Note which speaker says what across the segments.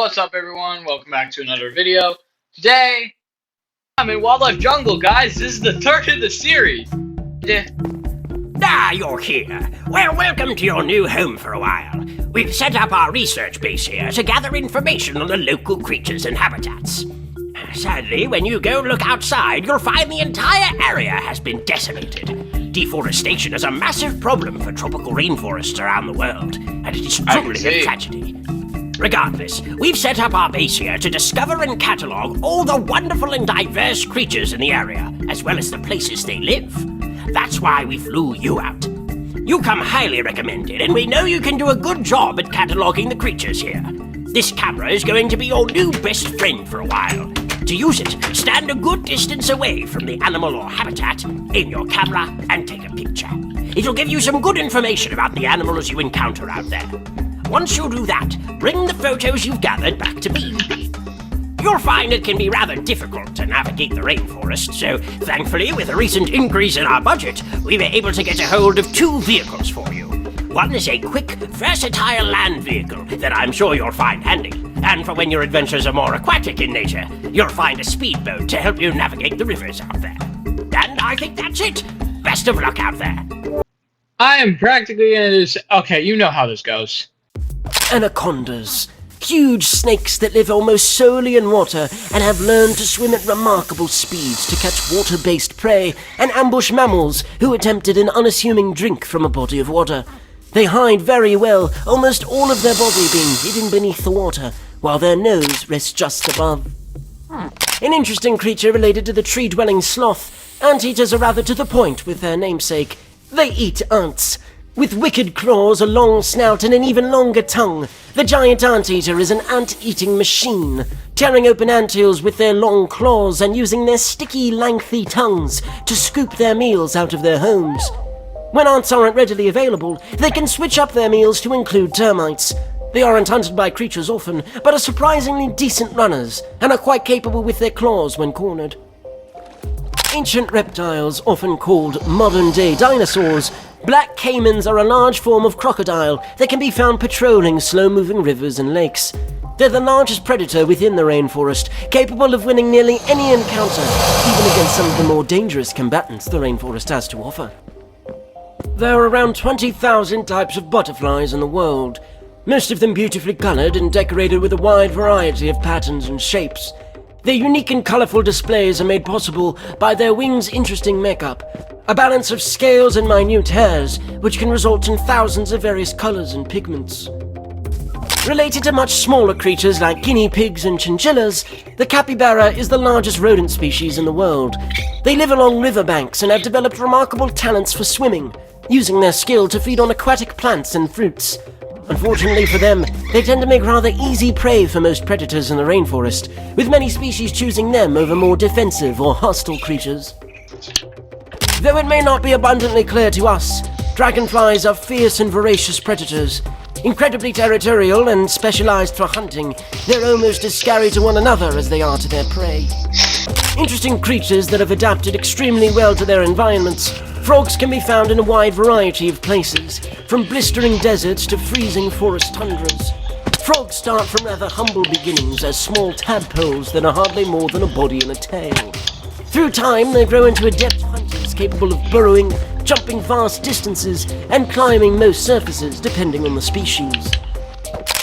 Speaker 1: What's up, everyone? Welcome back to another video. Today, I'm in Wildlife Jungle, guys. This is the third of the series.
Speaker 2: You're here. Well, welcome to your new home for a while. We've set up our research base here to gather information on the local creatures and habitats. Sadly, when you go look outside, you'll find the entire area has been decimated. Deforestation is a massive problem for tropical rainforests around the world, and it is truly a tragedy. Regardless, we've set up our base here to discover and catalogue all the wonderful and diverse creatures in the area, as well as the places they live. That's why we flew you out. You come highly recommended, and we know you can do a good job at cataloguing the creatures here. This camera is going to be your new best friend for a while. To use it, stand a good distance away from the animal or habitat, aim your camera, and take a picture. It'll give you some good information about the animals you encounter out there. Once you do that, bring the photos you've gathered back to me. You'll find it can be rather difficult to navigate the rainforest, so thankfully, with a recent increase in our budget, we were able to get a hold of 2 vehicles for you. One is a quick, versatile land vehicle that I'm sure you'll find handy. And for when your adventures are more aquatic in nature, you'll find a speedboat to help you navigate the rivers out there. And I think that's it. Best of luck out there.
Speaker 1: I am practically in this. Okay, you know how this goes.
Speaker 3: Anacondas. Huge snakes that live almost solely in water and have learned to swim at remarkable speeds to catch water-based prey and ambush mammals who attempted an unassuming drink from a body of water. They hide very well, almost all of their body being hidden beneath the water, while their nose rests just above. An interesting creature related to the tree-dwelling sloth, anteaters are rather to the point with their namesake. They eat ants. With wicked claws, a long snout, and an even longer tongue, the giant anteater is an ant-eating machine, tearing open anthills with their long claws and using their sticky, lengthy tongues to scoop their meals out of their homes. When ants aren't readily available, they can switch up their meals to include termites. They aren't hunted by creatures often, but are surprisingly decent runners, and are quite capable with their claws when cornered. Ancient reptiles, often called modern-day dinosaurs, black caimans are a large form of crocodile that can be found patrolling slow-moving rivers and lakes. They're the largest predator within the rainforest, capable of winning nearly any encounter, even against some of the more dangerous combatants the rainforest has to offer. There are around 20,000 types of butterflies in the world, most of them beautifully colored and decorated with a wide variety of patterns and shapes. Their unique and colorful displays are made possible by their wings' interesting makeup, a balance of scales and minute hairs, which can result in thousands of various colors and pigments. Related to much smaller creatures like guinea pigs and chinchillas, the capybara is the largest rodent species in the world. They live along riverbanks and have developed remarkable talents for swimming, using their skill to feed on aquatic plants and fruits. Unfortunately for them, they tend to make rather easy prey for most predators in the rainforest, with many species choosing them over more defensive or hostile creatures. Though it may not be abundantly clear to us, dragonflies are fierce and voracious predators. Incredibly territorial and specialized for hunting, they're almost as scary to one another as they are to their prey. Interesting creatures that have adapted extremely well to their environments, frogs can be found in a wide variety of places, from blistering deserts to freezing forest tundras. Frogs start from rather humble beginnings as small tadpoles that are hardly more than a body and a tail. Through time, they grow into adept hunters capable of burrowing, jumping vast distances, and climbing most surfaces depending on the species.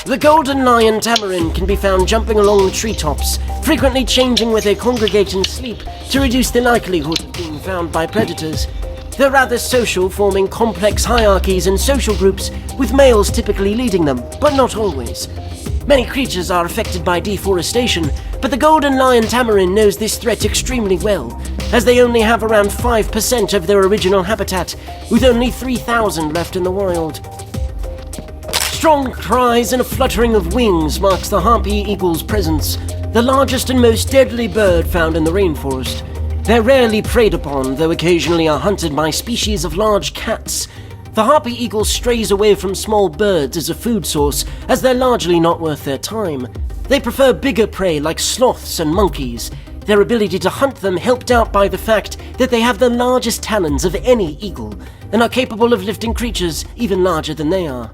Speaker 3: The golden lion tamarin can be found jumping along the treetops, frequently changing where they congregate and sleep to reduce the likelihood of being found by predators. They're rather social, forming complex hierarchies and social groups, with males typically leading them, but not always. Many creatures are affected by deforestation, but the golden lion tamarin knows this threat extremely well, as they only have around 5% of their original habitat, with only 3,000 left in the wild. Strong cries and a fluttering of wings marks the harpy eagle's presence, the largest and most deadly bird found in the rainforest. They're rarely preyed upon, though occasionally are hunted by species of large cats. The harpy eagle strays away from small birds as a food source, as they're largely not worth their time. They prefer bigger prey like sloths and monkeys, their ability to hunt them helped out by the fact that they have the largest talons of any eagle, and are capable of lifting creatures even larger than they are.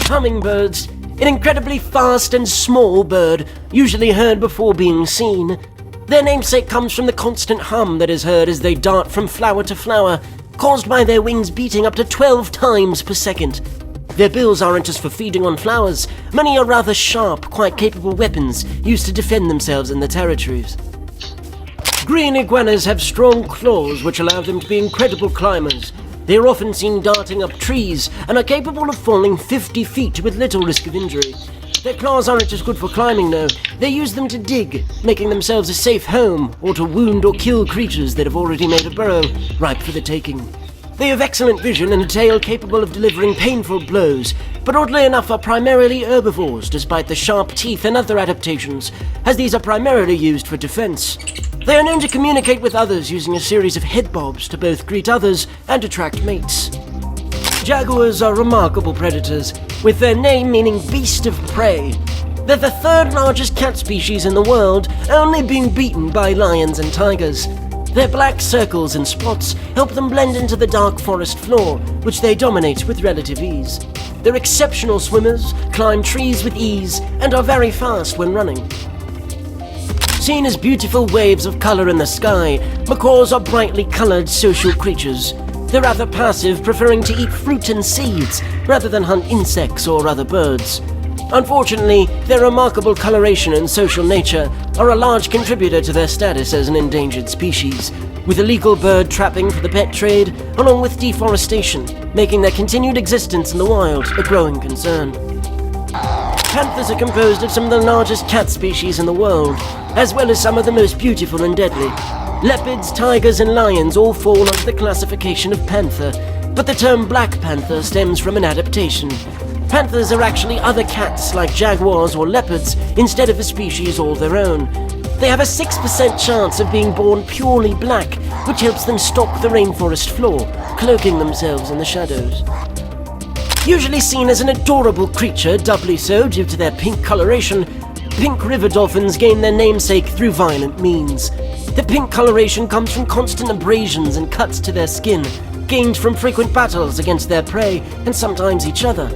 Speaker 3: Hummingbirds. an incredibly fast and small bird, usually heard before being seen. Their namesake comes from the constant hum that is heard as they dart from flower to flower, caused by their wings beating up to 12 times per second. Their bills aren't just for feeding on flowers. Many are rather sharp, quite capable weapons used to defend themselves in their territories. Green iguanas have strong claws which allow them to be incredible climbers. They are often seen darting up trees and are capable of falling 50 feet with little risk of injury. Their claws aren't just good for climbing though, they use them to dig, making themselves a safe home, or to wound or kill creatures that have already made a burrow, ripe for the taking. They have excellent vision and a tail capable of delivering painful blows, but oddly enough are primarily herbivores despite the sharp teeth and other adaptations, as these are primarily used for defense. They are known to communicate with others using a series of head bobs to both greet others and attract mates. Jaguars are remarkable predators, with their name meaning beast of prey. They're the third largest cat species in the world, only being beaten by lions and tigers. Their black circles and spots help them blend into the dark forest floor, which they dominate with relative ease. They're exceptional swimmers, climb trees with ease, and are very fast when running. Seen as beautiful waves of color in the sky, macaws are brightly colored social creatures. They're rather passive, preferring to eat fruit and seeds rather than hunt insects or other birds. Unfortunately, their remarkable coloration and social nature are a large contributor to their status as an endangered species, with illegal bird trapping for the pet trade, along with deforestation, making their continued existence in the wild a growing concern. Panthers are composed of some of the largest cat species in the world, as well as some of the most beautiful and deadly. Leopards, tigers, and lions all fall under the classification of panther, but the term Black Panther stems from an adaptation. Panthers are actually other cats like jaguars or leopards instead of a species all their own. They have a 6% chance of being born purely black, which helps them stalk the rainforest floor, cloaking themselves in the shadows. Usually seen as an adorable creature, doubly so due to their pink coloration, pink river dolphins gain their namesake through violent means. The pink coloration comes from constant abrasions and cuts to their skin, gained from frequent battles against their prey and sometimes each other.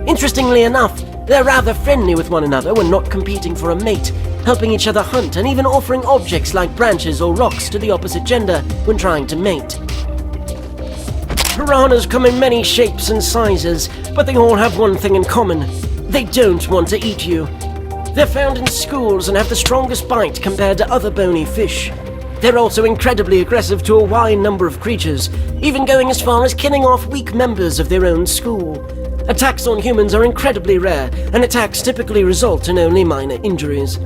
Speaker 3: Interestingly enough, they're rather friendly with one another when not competing for a mate, helping each other hunt and even offering objects like branches or rocks to the opposite gender when trying to mate. Piranhas come in many shapes and sizes, but they all have one thing in common. They don't want to eat you. They're found in schools and have the strongest bite compared to other bony fish. They're also incredibly aggressive to a wide number of creatures, even going as far as killing off weak members of their own school. Attacks on humans are incredibly rare, and attacks typically result in only minor injuries.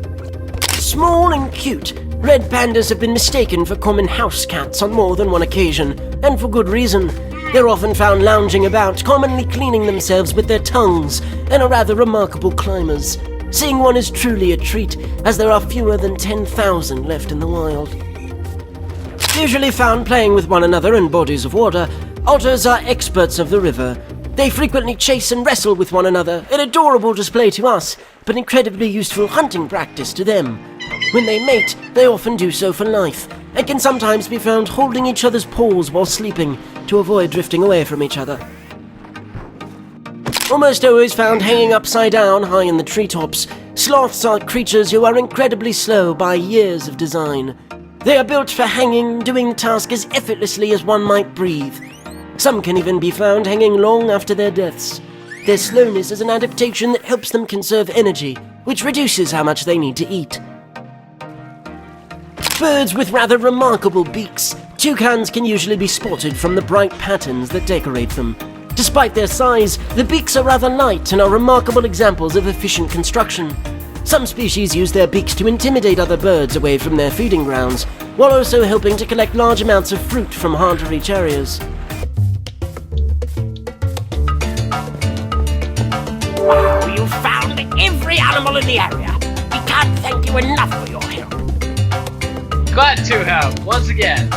Speaker 3: Small and cute, red pandas have been mistaken for common house cats on more than one occasion, and for good reason. They're often found lounging about, commonly cleaning themselves with their tongues, and are rather remarkable climbers. Seeing one is truly a treat, as there are fewer than 10,000 left in the wild. Usually found playing with one another in bodies of water, otters are experts of the river. They frequently chase and wrestle with one another, an adorable display to us, but incredibly useful hunting practice to them. When they mate, they often do so for life, and can sometimes be found holding each other's paws while sleeping to avoid drifting away from each other. Almost always found hanging upside down high in the treetops, sloths are creatures who are incredibly slow by years of design. They are built for hanging, doing the task as effortlessly as one might breathe. Some can even be found hanging long after their deaths. Their slowness is an adaptation that helps them conserve energy, which reduces how much they need to eat. Birds with rather remarkable beaks, toucans can usually be spotted from the bright patterns that decorate them. Despite their size, the beaks are rather light and are remarkable examples of efficient construction. Some species use their beaks to intimidate other birds away from their feeding grounds, while also helping to collect large amounts of fruit from hard-to-reach areas.
Speaker 2: Wow, you've found every animal in the area. We can't thank you enough for your help.
Speaker 1: Glad to help, once again.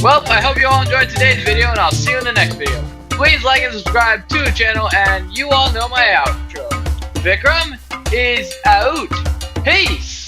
Speaker 1: Well, I hope you all enjoyed today's video, and I'll see you in the next video. Please like and subscribe to the channel, and you all know my outro. Vikram is out. Peace!